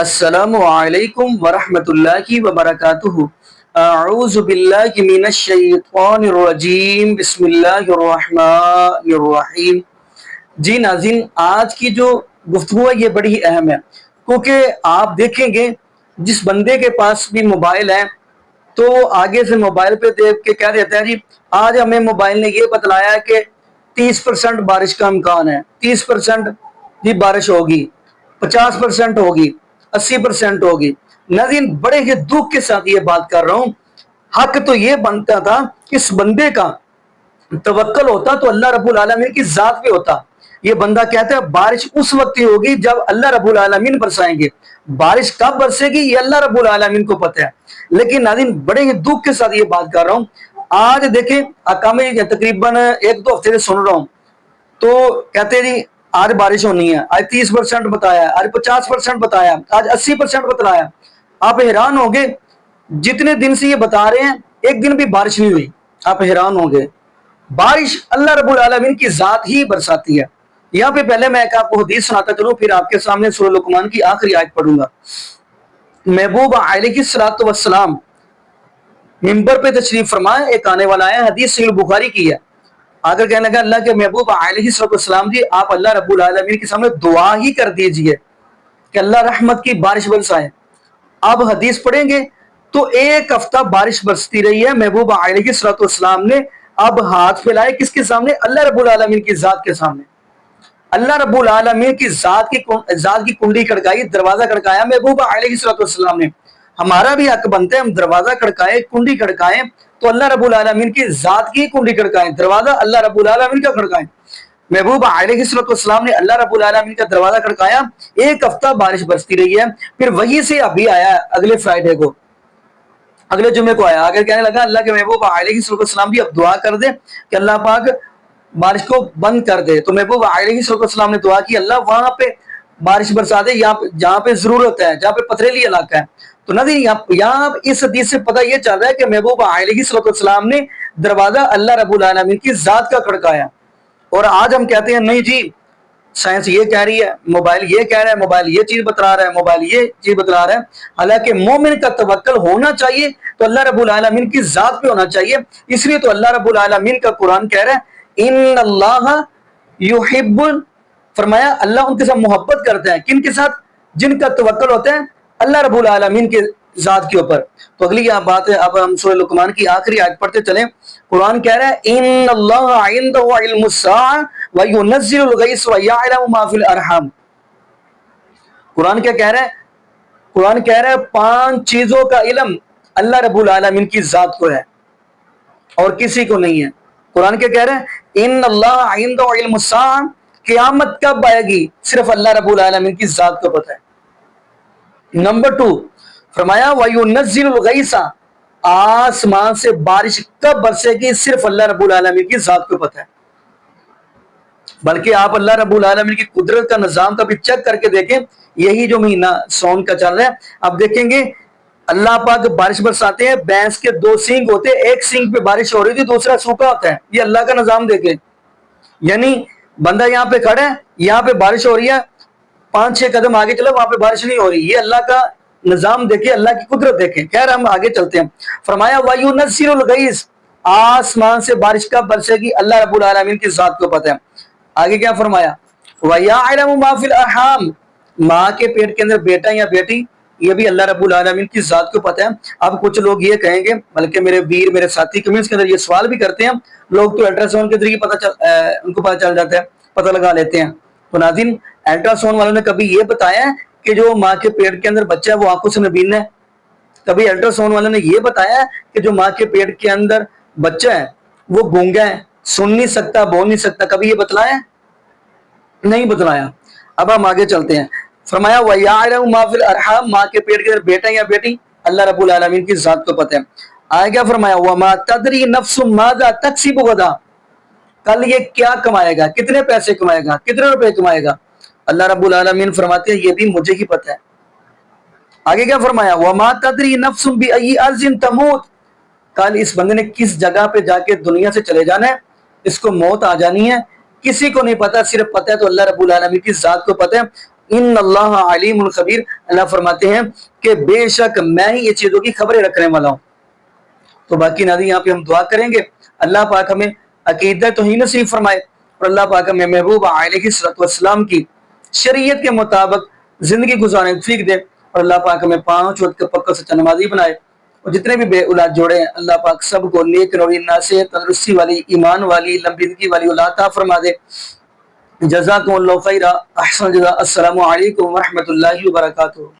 السلام علیکم ورحمۃ اللہ وبرکاتہ۔ اعوذ باللہ من الشیطان الرجیم، بسم اللہ الرحمن الرحیم۔ جی ناظرین، آج کی جو گفتگو ہے یہ بڑی ہی اہم ہے، کیونکہ آپ دیکھیں گے جس بندے کے پاس بھی موبائل ہے تو آگے سے موبائل پہ دیکھ کے کہہ دیتا ہے جی آج ہمیں موبائل نے یہ بتلایا ہے کہ 30% بارش کا امکان ہے، 30% جی بارش ہوگی، 50% ہوگی، 80% ہوگی۔ ناظرین، بڑے ہی دکھ کے ساتھ یہ بات کر رہا ہوں، حق تو یہ بنتا تھا کہ اس بندے کا توکل ہوتا تو اللہ رب العالمین کی ذات پہ ہوتا۔ یہ بندہ کہتا ہے بارش اس وقت ہی ہوگی جب اللہ رب العالمین برسائیں گے، بارش کب برسے گی یہ اللہ رب العالمین کو پتہ ہے۔ لیکن ناظرین، بڑے ہی دکھ کے ساتھ یہ بات کر رہا ہوں، آج دیکھیں اقامہ تقریباً 1-2 ہفتے سے سن رہا ہوں تو کہتے ہیں جی آج بارش ہونی ہے، آج 30% بتایا، آج 50% بتایا، آج 80% بتایا۔ آپ حیران ہوں گے، جتنے دن سے یہ بتا رہے ہیں ایک دن بھی بارش نہیں ہوئی، آپ حیران ہوں گے۔ بارش اللہ رب العالمین کی ذات ہی برساتی ہے۔ یہاں پہ پہلے میں ایک آپ کو حدیث سناتا چلوں، پھر آپ کے سامنے سورہ لقمان کی آخری آیت پڑھوں گا۔ محبوب علیہ السلام منبر پہ تشریف فرمائے، ایک آنے والا ہے، حدیث صحیح بخاری کی ہے۔ اگر کہنے لگا اللہ کے محبوب علیہ السلام جی آپ اللہ رب العالمین کے سامنے دعا ہی کر دیجئے کہ اللہ رحمت کی بارش برسائے۔ اب حدیث پڑھیں گے تو 1 ہفتہ بارش برستی رہی ہے، محبوب علیہ السلام نے اب ہاتھ پھیلائے کس کے سامنے؟ اللہ رب العالمین کی ذات کے سامنے۔ اللہ رب العالمین کی ذات کی کنڈی کھڑکائی، دروازہ کھڑکایا محبوب علیہ السلام نے۔ ہمارا بھی حق بنتا ہے ہم دروازہ کھڑکائیں، کنڈی کھڑکائیں تو اللہ رب العالمین کی ذات کی کنڈی کھڑکائیں، دروازہ اللہ رب العالمین کا کھڑکائیں۔ محبوب علیہ السلام نے اللہ رب العالمین کا دروازہ کھڑکایا، 1 ہفتہ بارش برستی رہی ہے۔ پھر وہی سے ابھی آیا اگلے فرائیڈے کو، اگلے جمعے کو آیا، آگے کہنے لگا اللہ کے محبوب علیہ السلام بھی اب دعا کر دے کہ اللہ پاک بارش کو بند کر دے۔ تو محبوب علیہ السلام نے دعا کی اللہ وہاں پہ بارش برسا دے جہاں پہ ضرورت ہے، جہاں پہ پتھریلی علاقہ ہے۔ تو نظر یہاں اس حدیث سے پتہ یہ چل رہا ہے کہ محبوب علیہ السلام نے دروازہ اللہ رب العالمین کی ذات کا کھڑکایا۔ اور آج ہم کہتے ہیں نہیں جی سائنس یہ کہہ رہی ہے، موبائل یہ کہہ رہا ہے، موبائل یہ چیز بتلا رہا ہے، موبائل یہ چیز بتلا رہا ہے۔ حالانکہ مومن کا توکل ہونا چاہیے تو اللہ رب العالمین کی ذات پہ ہونا چاہیے۔ اس لیے تو اللہ رب العالمین کا قرآن کہہ رہا ہے ان اللہ یحب، فرمایا اللہ ان کے ساتھ محبت کرتے ہیں، کن کے ساتھ؟ جن کا توکل ہوتا ہے اللہ رب العالمین کے ذات کے اوپر۔ تو اگلی بات ہے، اب ہم سورہ لقمان کی آخری آیت پڑھتے چلیں۔ قرآن کہہ رہا ہے ان اللہ عنده علم الساعہ وینزل الغیث ویعلم ما فی الارحام۔ قرآن کیا کہہ رہا ہے؟ قرآن کہہ رہا ہے 5 چیزوں کا علم اللہ رب العالمین کی ذات کو ہے اور کسی کو نہیں ہے۔ قرآن کیا کہہ رہا ہے ان اللہ عنده علم الساعہ، قیامت کب آئے گی صرف اللہ رب العالمین کی ذات کو پتہ ہے۔ نمبر 2 فرمایا وَيُنَزِّلُ الْغَيْثَ، آسمان سے بارش کب برسے گی صرف اللہ رب العالمین کی ذات کو پتہ ہے۔ بلکہ آپ اللہ رب العالمین کی قدرت کا نظام کا بھی چیک کر کے دیکھیں، یہی جو مہینہ سون کا چل رہا ہے اب دیکھیں گے اللہ پاک بارش برساتے ہیں، بھینس کے 2 سینگ ہوتے ہیں، ایک سینگ پہ بارش ہو رہی تھی دوسرا سوکھا ہوتا ہے۔ یہ اللہ کا نظام دیکھیں، یعنی بندہ یہاں پہ کھڑا ہے، یہاں پہ بارش ہو رہی ہے، 5-6 قدم آگے چلو وہاں پہ بارش نہیں ہو رہی۔ یہ اللہ کا نظام دیکھیں، اللہ کی قدرت دیکھیں۔ خیر ہم آگے چلتے ہیں۔ فرمایا وَيُنَزِّلُ الْغَيْثَ، آسمان سے بارش کب برسے گی اللہ رب العالمین کی ذات کو پتہ ہے۔ آگے کیا فرمایا وَيَعْلَمُ مَا فِي الْأَرْحَامِ، ماں کے پیٹ کے اندر بیٹا یا بیٹی یہ بھی اللہ رب العالمین کی ذات کو پتہ ہے۔ اب کچھ لوگ یہ کہیں گے، بلکہ میرے ویر میرے ساتھی کمنٹس کے اندر یہ سوال بھی کرتے ہیں، لوگ تو الٹرا ساؤنڈ کے ذریعے ان کو پتہ چل جاتا ہے، پتہ لگا لیتے ہیں۔ تو ناظرین، الٹرا ساؤنڈ والوں نے کبھی یہ بتایا ہے کہ جو ماں کے پیٹ کے اندر بچہ ہے وہ آنکھوں سے نبینا ہے؟ کبھی الٹرا ساؤنڈ والوں نے یہ بتایا ہے کہ جو ماں کے پیٹ کے اندر بچہ ہے وہ گونگا ہے، سن نہیں سکتا، بول نہیں سکتا؟ کبھی یہ بتلایا؟ نہیں بتلایا۔ اب ہم آگے چلتے ہیں۔ فرمایا وَيَعْلَمُ مَا فِي الْأَرْحَامِ، ماں کے پیٹ کے اندر بیٹا یا بیٹی اللہ رب العالمین کی ذات کو پتہ ہے۔ آگے کیا فرمایا وَمَا تَدْرِي نَفْسٌ مَاذَا تَكْسِبُ غَدًا، کل یہ کیا کمائے گا، کتنے پیسے کمائے گا، کتنے روپے کمائے گا؟ اللہ رب العالمین فرماتے ہیں یہ بھی مجھے ہی پتہ ہے۔ آگے کیا فرمایا وَمَا تَدْرِي نَفْسٌ بِأَيِّ أَرْضٍ تَمُوتُ، کل اس بندے نے کس جگہ پہ جا کے دنیا سے چلے جانا ہے، اس کو موت آ جانی ہے، کسی کو نہیں پتا، صرف پتہ ہے تو اللہ رب العالمین کی ذات کو پتہ ہے۔ ان اللہ علیم خبیر، اللہ فرماتے ہیں کہ بے شک میں ہی یہ چیزوں کی خبریں رکھنے والا ہوں۔ تو باقی ناظرین یہاں پہ ہم دعا کریں گے اللہ پاک ہمیں عقیدہ توحید نصیب فرمائے، اور اللہ پاک ہمیں محبوب علیہ السلام کی شریعت کے مطابق زندگی گزارنے کی توفیق دے، اور اللہ پاک ہمیں 5 وقت کا پکا سچا نمازی بنائے، اور جتنے بھی بے اولاد جوڑے ہیں اللہ پاک سب کو نیک نوری ناصح تندرستی والی ایمان والی لمبی زندگی والی اولاد عطا فرما دے۔ جزاکم اللہ خیرہ، احسن جزا، السلام علیکم ورحمۃ اللہ وبرکاتہ۔